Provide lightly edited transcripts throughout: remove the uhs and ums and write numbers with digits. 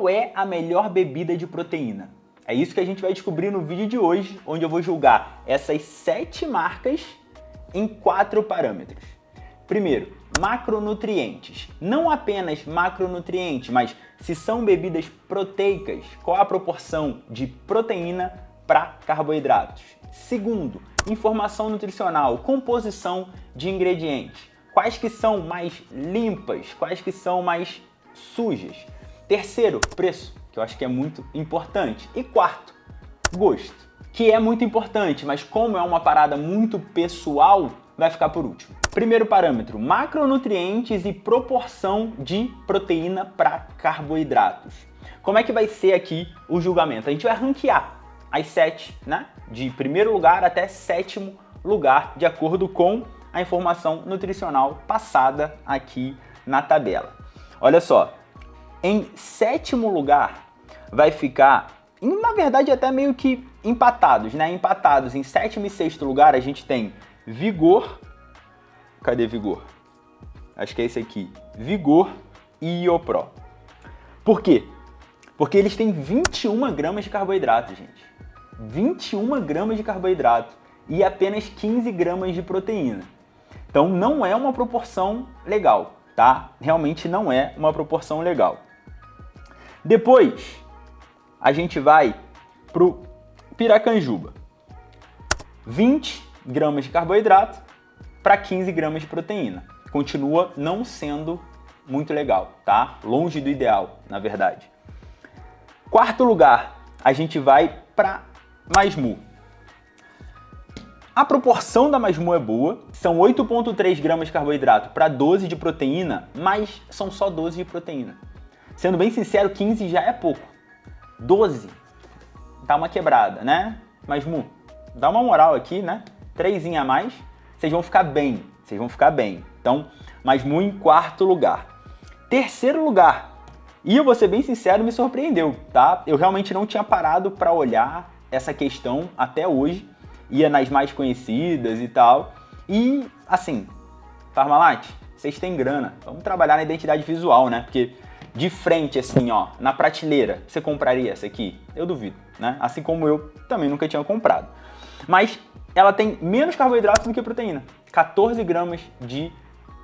qual é a melhor bebida de proteína? É isso que a gente vai descobrir no vídeo de hoje, onde eu vou julgar essas 7 marcas em 4 parâmetros. Primeiro, macronutrientes. Não apenas macronutrientes, mas se são bebidas proteicas, qual a proporção de proteína para carboidratos. Segundo, informação nutricional, composição de ingredientes. Quais que são mais limpas, quais que são mais sujas. Terceiro, preço, que eu acho que é muito importante. E quarto, gosto, que é muito importante, mas como é uma parada muito pessoal, vai ficar por último. Primeiro parâmetro, macronutrientes e proporção de proteína para carboidratos. Como é que vai ser aqui o julgamento? A gente vai ranquear as 7, né? De primeiro lugar até 7º lugar, de acordo com a informação nutricional passada aqui na tabela. Olha só, em 7º lugar vai ficar, na verdade até meio que empatados, né? Empatados em 7º e 6º lugar a gente tem Vigor, cadê Vigor? Acho que é esse aqui, Vigor e Iopro. Por quê? Porque eles têm 21 gramas de carboidrato, gente. 21 gramas de carboidrato e apenas 15 gramas de proteína. Então não é uma proporção legal, tá? Realmente não é uma proporção legal. Depois, a gente vai pro Piracanjuba. 20 gramas de carboidrato para 15 gramas de proteína. Continua não sendo muito legal, tá? Longe do ideal, na verdade. Quarto lugar, a gente vai para Masmu. A proporção da Masmu é boa, são 8,3 gramas de carboidrato para 12 de proteína, mas são só 12 de proteína. Sendo bem sincero, 15 já é pouco. 12 dá uma quebrada, né? Masmu, dá uma moral aqui, né? 3 a mais, vocês vão ficar bem, Então, Masmu em quarto lugar. Terceiro lugar, e eu vou ser bem sincero, me surpreendeu, tá? Eu realmente não tinha parado para olhar essa questão até hoje, ia nas mais conhecidas e tal. E, assim, Parmalat, vocês têm grana, vamos trabalhar na identidade visual, né? Porque de frente, assim, ó, na prateleira, você compraria essa aqui? Eu duvido, né? Assim como eu também nunca tinha comprado. Mas ela tem menos carboidrato do que proteína. 14 gramas de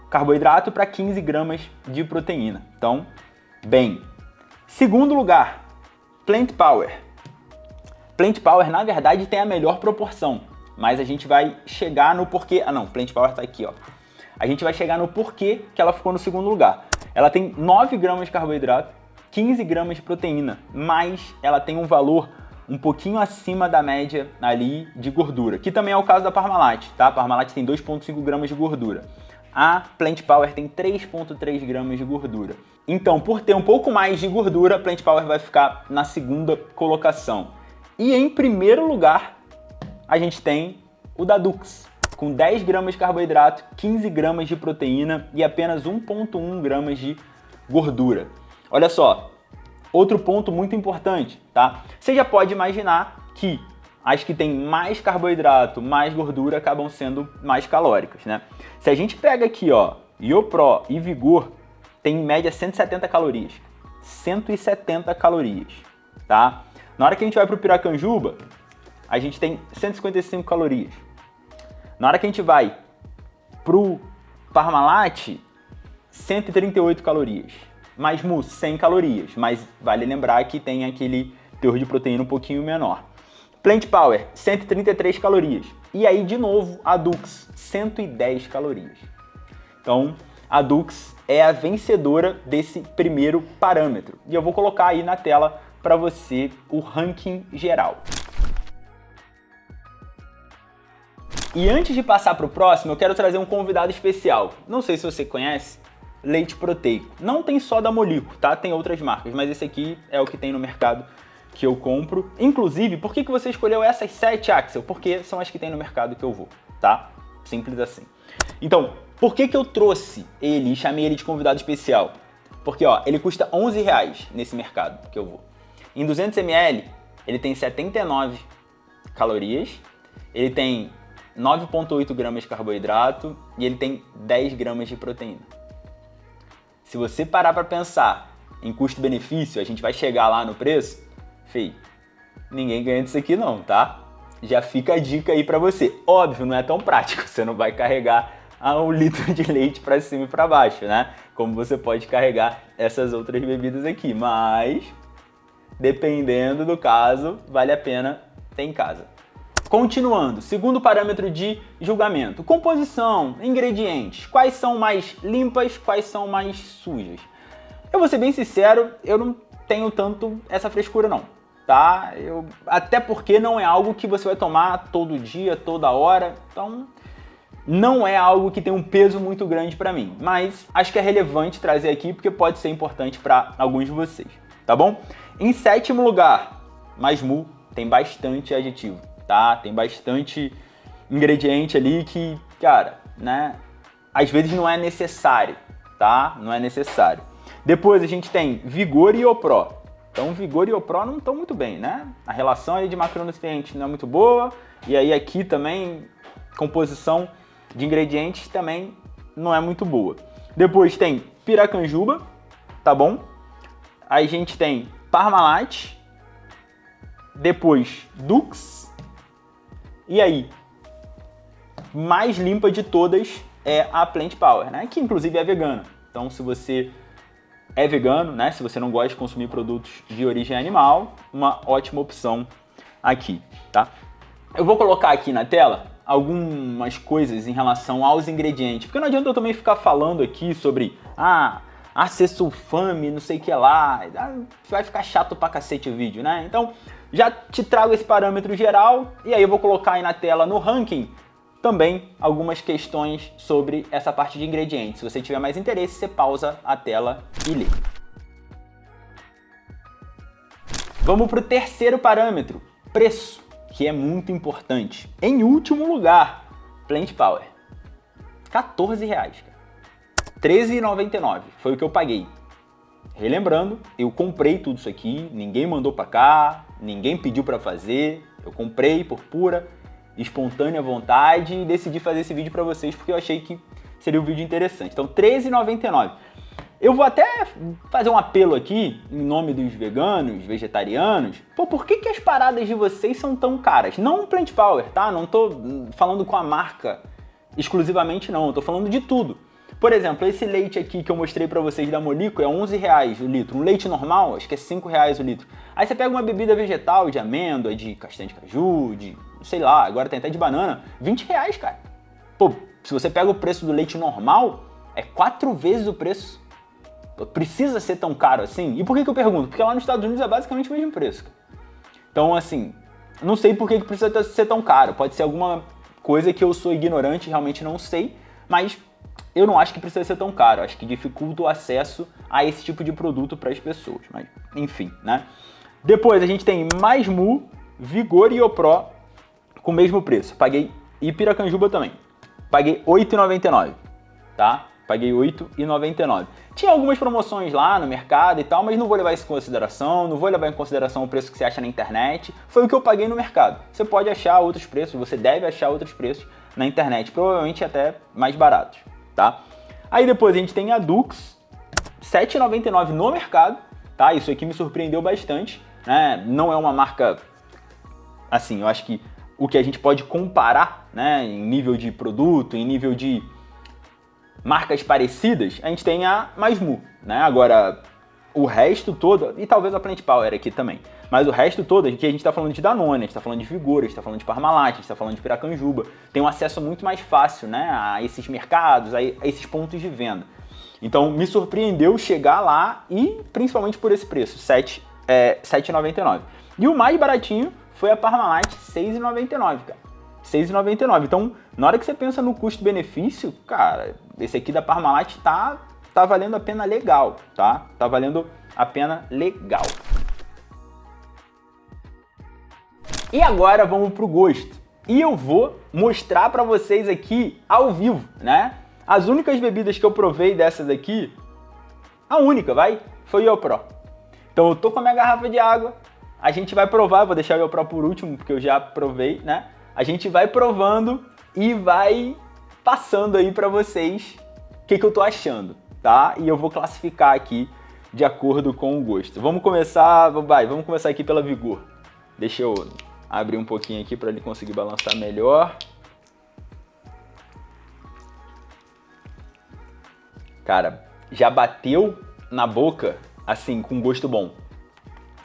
carboidrato para 15 gramas de proteína. Então, bem. Segundo lugar, Plant Power. Plant Power, na verdade, tem a melhor proporção, mas a gente vai chegar no porquê... Ah, não, Plant Power tá aqui, ó. A gente vai chegar no porquê que ela ficou no segundo lugar. Ela tem 9 gramas de carboidrato, 15 gramas de proteína, mas ela tem um valor um pouquinho acima da média ali de gordura, que também é o caso da Parmalat, tá? A Parmalat tem 2,5 gramas de gordura. A Plant Power tem 3,3 gramas de gordura. Então, por ter um pouco mais de gordura, a Plant Power vai ficar na segunda colocação. E em primeiro lugar, a gente tem o Dadux, com 10 gramas de carboidrato, 15 gramas de proteína e apenas 1,1 gramas de gordura. Olha só, outro ponto muito importante, tá? Você já pode imaginar que as que têm mais carboidrato, mais gordura, acabam sendo mais calóricas, né? Se a gente pega aqui, ó, Iopro e Vigor, tem em média 170 calorias. 170 calorias, tá? Na hora que a gente vai pro Piracanjuba, a gente tem 155 calorias. Na hora que a gente vai pro Parmalat, 138 calorias. Masmu, 100 calorias, mas vale lembrar que tem aquele teor de proteína um pouquinho menor. Plant Power, 133 calorias. E aí, de novo, a Dux, 110 calorias. Então, a Dux é a vencedora desse primeiro parâmetro. E eu vou colocar aí na tela para você o ranking geral. E antes de passar para o próximo, eu quero trazer um convidado especial. Não sei se você conhece, leite proteico. Não tem só da Molico, tá? Tem outras marcas, mas esse aqui é o que tem no mercado que eu compro. Inclusive, por que você escolheu essas 7, Axel? Porque são as que tem no mercado que eu vou, tá? Simples assim. Então, por que eu trouxe ele e chamei ele de convidado especial? Porque, ó, ele custa R$11 nesse mercado que eu vou. Em 200 ml, ele tem 79 calorias, ele tem 9,8 gramas de carboidrato e ele tem 10 gramas de proteína. Se você parar para pensar em custo-benefício, a gente vai chegar lá no preço, fei, ninguém ganha disso aqui não, tá? Já fica a dica aí pra você. Óbvio, não é tão prático, você não vai carregar um litro de leite pra cima e pra baixo, né? Como você pode carregar essas outras bebidas aqui, mas dependendo do caso, vale a pena ter em casa. Continuando, segundo parâmetro de julgamento, composição, ingredientes, quais são mais limpas, quais são mais sujas. Eu vou ser bem sincero, eu não tenho tanto essa frescura não, tá? Até porque não é algo que você vai tomar todo dia, toda hora, então não é algo que tem um peso muito grande para mim, mas acho que é relevante trazer aqui porque pode ser importante para alguns de vocês, tá bom? Em sétimo lugar, Masmu tem bastante aditivo, tá? Tem bastante ingrediente ali que, cara, né? Às vezes não é necessário, tá? Não é necessário. Depois a gente tem Vigor e Opró. Então Vigor e Opró não estão muito bem, né? A relação aí de macronutrientes não é muito boa. E aí aqui também, composição de ingredientes também não é muito boa. Depois tem Piracanjuba, tá bom? Aí a gente tem Parmalat. Depois Dux. E aí, mais limpa de todas é a Plant Power, né? Que inclusive é vegana. Então se você é vegano, né? Se você não gosta de consumir produtos de origem animal, uma ótima opção aqui, tá? Eu vou colocar aqui na tela algumas coisas em relação aos ingredientes, porque não adianta eu também ficar falando aqui sobre acesulfame, não sei o que lá, vai ficar chato pra cacete o vídeo, né? Então, já te trago esse parâmetro geral e aí eu vou colocar aí na tela no ranking também algumas questões sobre essa parte de ingredientes. Se você tiver mais interesse, você pausa a tela e lê. Vamos para o terceiro parâmetro, preço, que é muito importante. Em último lugar, Plant Power. R$14, cara. R$13,99 foi o que eu paguei. Relembrando, eu comprei tudo isso aqui, ninguém mandou para cá, ninguém pediu para fazer, eu comprei por pura espontânea vontade e decidi fazer esse vídeo para vocês porque eu achei que seria um vídeo interessante. Então, R$13,99. Eu vou até fazer um apelo aqui em nome dos veganos, vegetarianos. Pô, por que as paradas de vocês são tão caras? Não o Plant Power, tá? Não tô falando com a marca exclusivamente não, eu tô falando de tudo. Por exemplo, esse leite aqui que eu mostrei pra vocês da Molico é R$11 o litro. Um leite normal, acho que é R$5 o litro. Aí você pega uma bebida vegetal de amêndoa, de castanha de caju, de sei lá, agora tem até de banana, R$20, cara. Pô, se você pega o preço do leite normal, é 4 vezes o preço. Precisa ser tão caro assim? E por que eu pergunto? Porque lá nos Estados Unidos é basicamente o mesmo preço. Então, assim, não sei por que precisa ser tão caro. Pode ser alguma coisa que eu sou ignorante, realmente não sei, mas eu não acho que precisa ser tão caro. Acho que dificulta o acesso a esse tipo de produto para as pessoas. Mas, enfim, né? Depois a gente tem Masmu, Vigor e Opró com o mesmo preço. Paguei, e Piracanjuba também. Paguei R$8,99, tá? Paguei R$8,99. Tinha algumas promoções lá no mercado e tal, mas não vou levar isso em consideração, não vou levar em consideração o preço que você acha na internet. Foi o que eu paguei no mercado. Você pode achar outros preços, você deve achar outros preços na internet, provavelmente até mais baratos, tá? Aí depois a gente tem a Dux, R$7,99 no mercado, tá? Isso aqui me surpreendeu bastante, né? Não é uma marca, assim, eu acho que o que a gente pode comparar, né, em nível de produto, em nível de marcas parecidas, a gente tem a Masmu, né? Agora, o resto todo, e talvez a Plant Power aqui também, mas o resto todo, aqui a gente tá falando de Danone, a gente tá falando de Vigor, a gente tá falando de Parmalat, a gente tá falando de Piracanjuba, tem um acesso muito mais fácil, né, a esses mercados, a esses pontos de venda. Então, me surpreendeu chegar lá e, principalmente por esse preço, R$7,99. E o mais baratinho foi a Parmalat, R$6,99, cara. R$6,99. Então, na hora que você pensa no custo-benefício, cara, esse aqui da Parmalat tá valendo a pena legal, tá? Tá valendo a pena legal. E agora vamos pro gosto. E eu vou mostrar pra vocês aqui ao vivo, né? As únicas bebidas que eu provei dessas aqui, a única, foi o Iopró. Então eu tô com a minha garrafa de água, a gente vai provar, vou deixar o Iopró por último, porque eu já provei, né? A gente vai provando e vai passando aí pra vocês o que eu tô achando, tá? E eu vou classificar aqui de acordo com o gosto. Vamos começar aqui pela Vigor. Deixa eu abrir um pouquinho aqui para ele conseguir balançar melhor. Cara, já bateu na boca, assim, com gosto bom.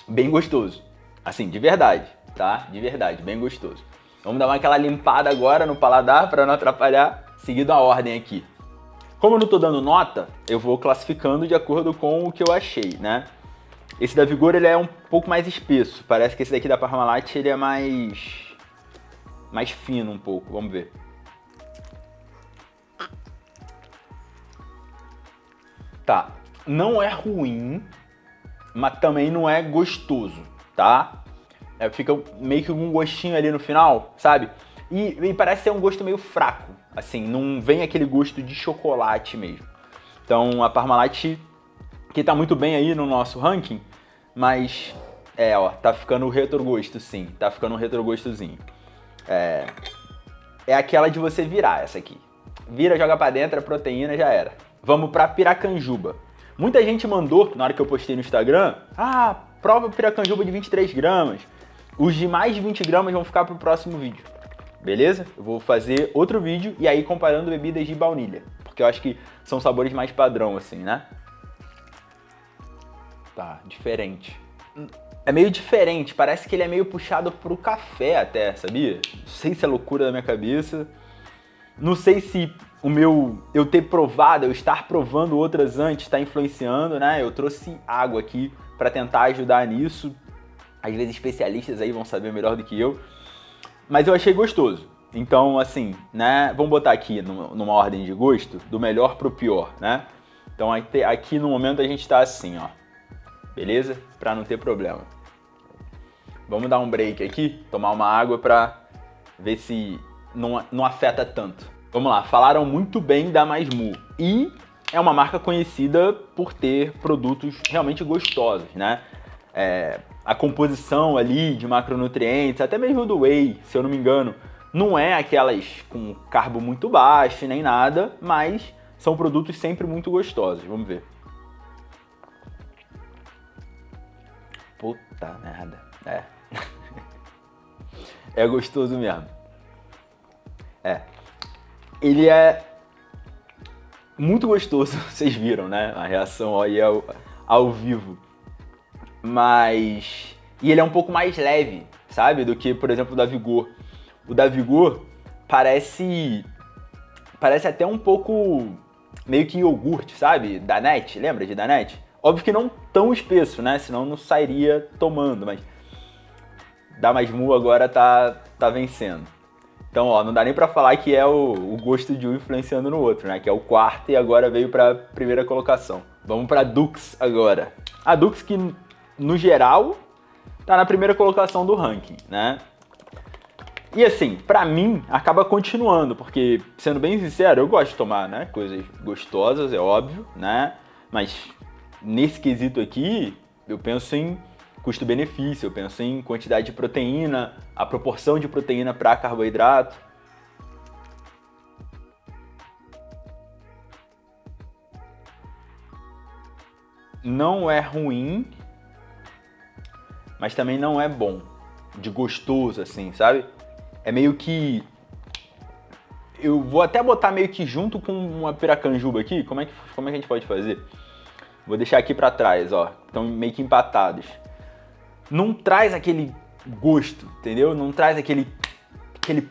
Bem gostoso. Assim, de verdade, tá? De verdade, bem gostoso. Vamos dar aquela limpada agora no paladar para não atrapalhar, seguindo a ordem aqui. Como eu não tô dando nota, eu vou classificando de acordo com o que eu achei, né? Esse da Vigor, ele é um pouco mais espesso. Parece que esse daqui da Parmalat, ele é mais fino um pouco. Vamos ver. Tá, não é ruim, mas também não é gostoso, tá? Fica meio que um gostinho ali no final, sabe? E parece ser um gosto meio fraco, assim, não vem aquele gosto de chocolate mesmo. Então a Parmalat, que tá muito bem aí no nosso ranking, mas tá ficando o retrogosto sim, tá ficando um retrogostozinho. É aquela de você virar essa aqui. Vira, joga pra dentro, a proteína já era. Vamos pra piracanjuba. Muita gente mandou, na hora que eu postei no Instagram, prova piracanjuba de 23 gramas. Os de mais de 20 gramas vão ficar pro próximo vídeo. Beleza? Eu vou fazer outro vídeo e aí comparando bebidas de baunilha. Porque eu acho que são sabores mais padrão, assim, né? Tá, diferente. É meio diferente, parece que ele é meio puxado pro café até, sabia? Não sei se é loucura da minha cabeça. Não sei se eu ter provado, eu estar provando outras antes, está influenciando, né? Eu trouxe água aqui para tentar ajudar nisso. Às vezes especialistas aí vão saber melhor do que eu. Mas eu achei gostoso. Então, assim, né? Vamos botar aqui numa ordem de gosto, do melhor pro pior, né? Então aqui no momento a gente tá assim, ó. Beleza? Para não ter problema. Vamos dar um break aqui, tomar uma água para ver se não afeta tanto. Vamos lá, falaram muito bem da Mais Mu e é uma marca conhecida por ter produtos realmente gostosos, né? A composição ali de macronutrientes, até mesmo do whey, se eu não me engano, não é aquelas com carbo muito baixo nem nada, mas são produtos sempre muito gostosos. Vamos ver. Puta merda. É gostoso mesmo. Ele é muito gostoso, vocês viram, né? A reação aí ao vivo. Mas... E ele é um pouco mais leve, sabe? Do que, por exemplo, o da Vigor. O da Vigor parece até um pouco meio que iogurte, sabe? Danette, lembra de Danette? Óbvio que não tão espesso, né? Senão não sairia tomando, mas... Da Mais Mu agora tá vencendo. Então, ó, não dá nem pra falar que é o gosto de um influenciando no outro, né? Que é o quarto e agora veio pra primeira colocação. Vamos pra Dux agora. A Dux que, no geral, tá na primeira colocação do ranking, né? E assim, pra mim, acaba continuando, porque, sendo bem sincero, eu gosto de tomar, né? Coisas gostosas, é óbvio, né? Mas nesse quesito aqui, eu penso em custo-benefício, eu penso em quantidade de proteína, a proporção de proteína para carboidrato. Não é ruim, mas também não é bom, de gostoso assim, sabe? É meio que... Eu vou até botar meio que junto com uma piracanjuba aqui, como é que a gente pode fazer? Vou deixar aqui para trás, ó, estão meio que empatados. Não traz aquele gosto, entendeu? Não traz aquele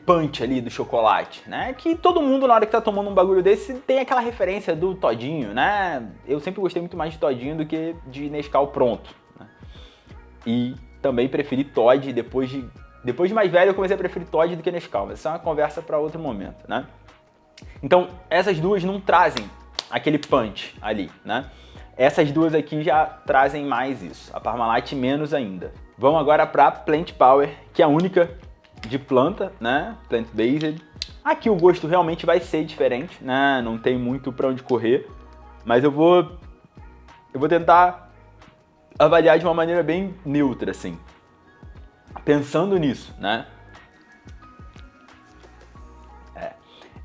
punch ali do chocolate, né? Que todo mundo, na hora que tá tomando um bagulho desse, tem aquela referência do todinho, né? Eu sempre gostei muito mais de todinho do que de Nescau pronto, né? E também preferi Toddy, depois de mais velho eu comecei a preferir Toddy do que Nescau, mas isso é uma conversa para outro momento, né? Então, essas duas não trazem aquele punch ali, né? Essas duas aqui já trazem mais isso, a Parmalat menos ainda. Vamos agora para Plant Power, que é a única de planta, né? Plant-based. Aqui o gosto realmente vai ser diferente, né? Não tem muito para onde correr, mas eu vou tentar avaliar de uma maneira bem neutra, assim. Pensando nisso, né?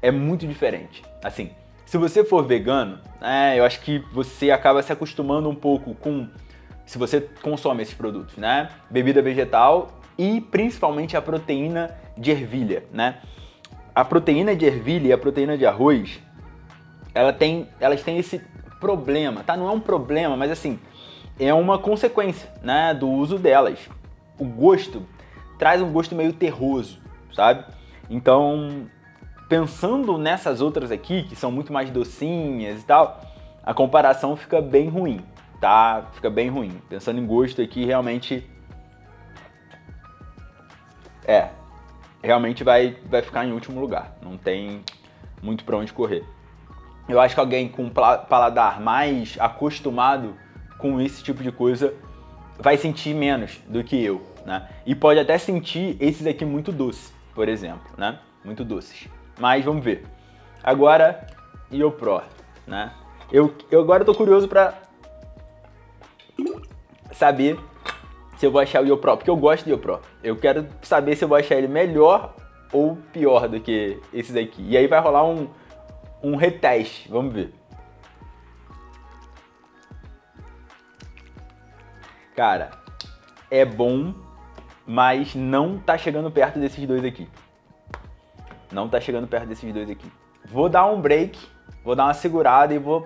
É muito diferente. Assim, Se você for vegano, eu acho que você acaba se acostumando um pouco com, se você consome esses produtos, né? Bebida vegetal e principalmente a proteína de ervilha, né? A proteína de ervilha e a proteína de arroz, elas têm esse problema, tá? Não é um problema, mas assim, é uma consequência, né, do uso delas. O gosto traz um gosto meio terroso, sabe? Então, pensando nessas outras aqui, que são muito mais docinhas e tal, a comparação fica bem ruim, tá? Fica bem ruim. Pensando em gosto aqui, realmente vai ficar em último lugar. Não tem muito pra onde correr. Eu acho que alguém com um paladar mais acostumado com esse tipo de coisa vai sentir menos do que eu, né? E pode até sentir esses aqui muito doces, por exemplo, né? Muito doces. Mas vamos ver. Agora, YoPro, né? Eu agora tô curioso pra saber se eu vou achar o YoPro, porque eu gosto do YoPro. Eu quero saber se eu vou achar ele melhor ou pior do que esses aqui. E aí vai rolar um reteste, vamos ver. Cara, é bom, mas não tá chegando perto desses dois aqui. Não tá chegando perto desses dois aqui. Vou dar um break, vou dar uma segurada e vou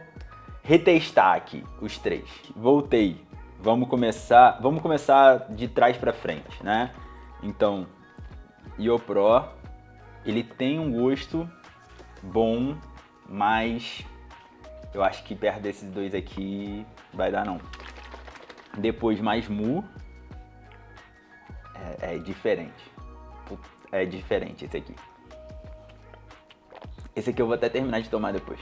retestar aqui os três. Voltei. Vamos começar de trás pra frente, né? Então, YoPro, ele tem um gosto bom, mas eu acho que perto desses dois aqui vai dar não. Depois mais Mu, é diferente. É diferente esse aqui. Esse aqui eu vou até terminar de tomar depois.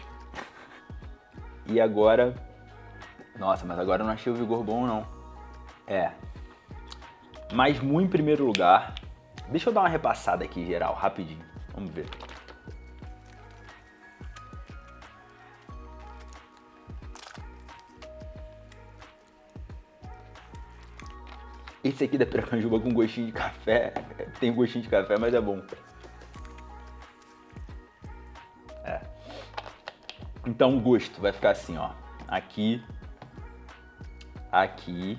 E agora... Nossa, mas agora eu não achei o Vigor bom, não. Mais Mu em primeiro lugar. Deixa eu dar uma repassada aqui, geral, rapidinho. Vamos ver. Esse aqui da Piracanjuba com gostinho de café. Tem gostinho de café, mas é bom. Então o gosto vai ficar assim, ó. Aqui. Aqui.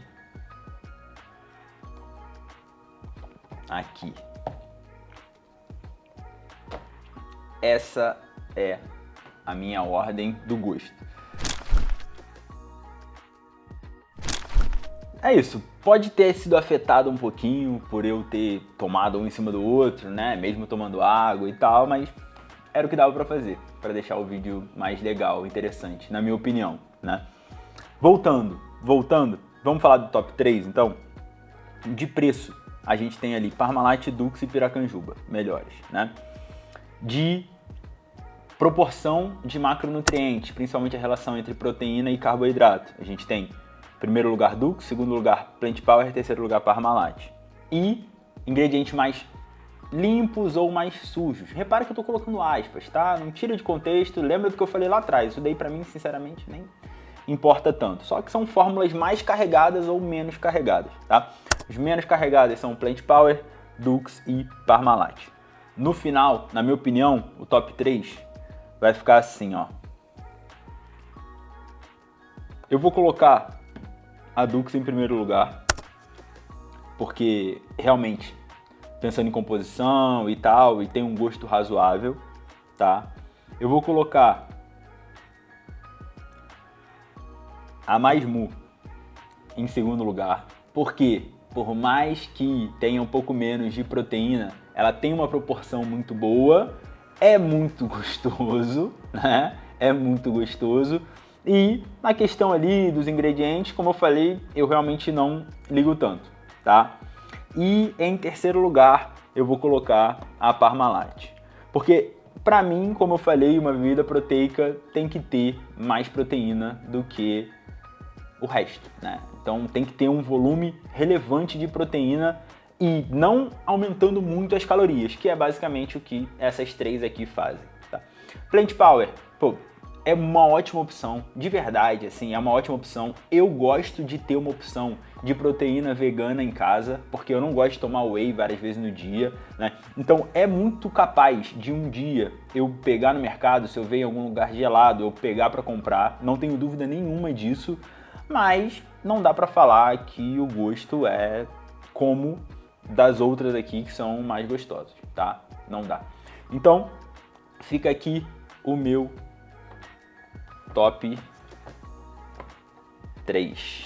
Aqui. Essa é a minha ordem do gosto. É isso. Pode ter sido afetado um pouquinho por eu ter tomado um em cima do outro, né? Mesmo tomando água e tal, mas era o que dava pra fazer, pra deixar o vídeo mais legal, interessante, na minha opinião, né? Voltando, vamos falar do top 3, então? De preço, a gente tem ali Parmalat, Dux e Piracanjuba, melhores, né? De proporção de macronutrientes, principalmente a relação entre proteína e carboidrato, a gente tem primeiro lugar Dux, segundo lugar Plant Power, terceiro lugar Parmalat. E ingredientes mais limpos ou mais sujos. Repara que eu tô colocando aspas, tá? Não tira de contexto, lembra do que eu falei lá atrás. Isso daí pra mim, sinceramente, nem importa tanto. Só que são fórmulas mais carregadas ou menos carregadas, tá? Os menos carregadas são Plant Power, Dux e Parmalat. No final, na minha opinião, o top 3 vai ficar assim, ó. Eu vou colocar a Dux em primeiro lugar, porque realmente, pensando em composição e tal, e tem um gosto razoável, tá? Eu vou colocar a Mais Mu em segundo lugar, porque por mais que tenha um pouco menos de proteína, ela tem uma proporção muito boa, é muito gostoso, né? É muito gostoso. E na questão ali dos ingredientes, como eu falei, eu realmente não ligo tanto, tá? E em terceiro lugar, eu vou colocar a Parmalat. Porque, pra mim, como eu falei, uma bebida proteica tem que ter mais proteína do que o resto, né? Então tem que ter um volume relevante de proteína e não aumentando muito as calorias, que é basicamente o que essas três aqui fazem, tá? Plant Power, pô, é uma ótima opção, de verdade, assim, é uma ótima opção. Eu gosto de ter uma opção de proteína vegana em casa, porque eu não gosto de tomar whey várias vezes no dia, né? Então é muito capaz de um dia eu pegar no mercado, se eu ver em algum lugar gelado, eu pegar para comprar, não tenho dúvida nenhuma disso, mas não dá para falar que o gosto é como das outras aqui que são mais gostosas, tá? Não dá. Então, fica aqui o meu top 3.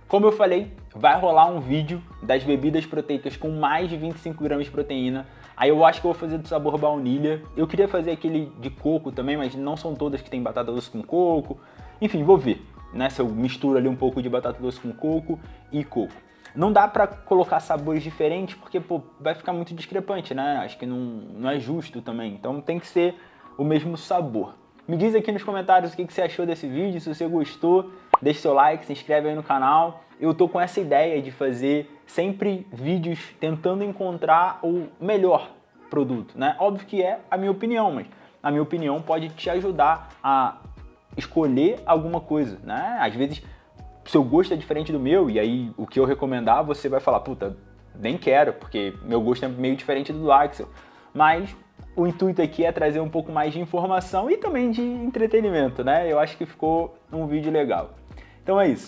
Como eu falei, vai rolar um vídeo das bebidas proteicas com mais de 25 gramas de proteína. Aí eu acho que eu vou fazer do sabor baunilha. Eu queria fazer aquele de coco também, mas não são todas que tem batata doce com coco. Enfim, vou ver, né? Se eu misturo ali um pouco de batata doce com coco e coco. Não dá pra colocar sabores diferentes porque, pô, vai ficar muito discrepante, né? Acho que não é justo também. Então tem que ser o mesmo sabor. Me diz aqui nos comentários o que você achou desse vídeo, se você gostou, deixa seu like, se inscreve aí no canal. Eu tô com essa ideia de fazer sempre vídeos tentando encontrar o melhor produto, né? Óbvio que é a minha opinião, mas a minha opinião pode te ajudar a escolher alguma coisa, né? Às vezes, seu gosto é diferente do meu, e aí o que eu recomendar, você vai falar, puta, nem quero, porque meu gosto é meio diferente do Axel. Mas o intuito aqui é trazer um pouco mais de informação e também de entretenimento, né? Eu acho que ficou um vídeo legal. Então é isso.